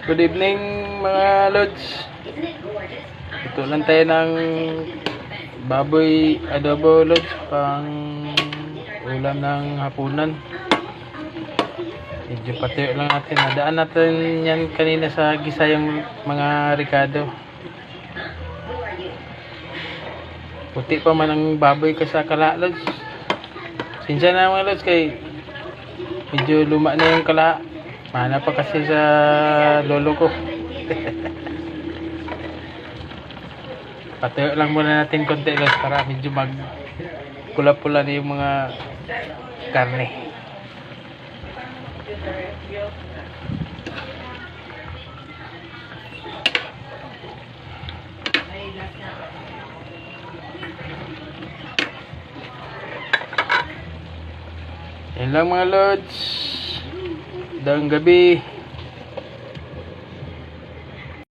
Good evening mga lods. Ito lang tayo ng baboy adobo lods, pang ulam ng hapunan. Medyo patuyo lang natin. Nadaan natin yan kanina sa gisa yung mga ricado. Puti pa man ang baboy ka sa kala lods. Sinsya na mga lods kay medyo luma na yung kala. Mana pa kasi sa lolo ko. Patuyo lang muna natin konti lods para medyo mag pula-pula na yung mga karne. Yan lang mga lods. Magandang gabi.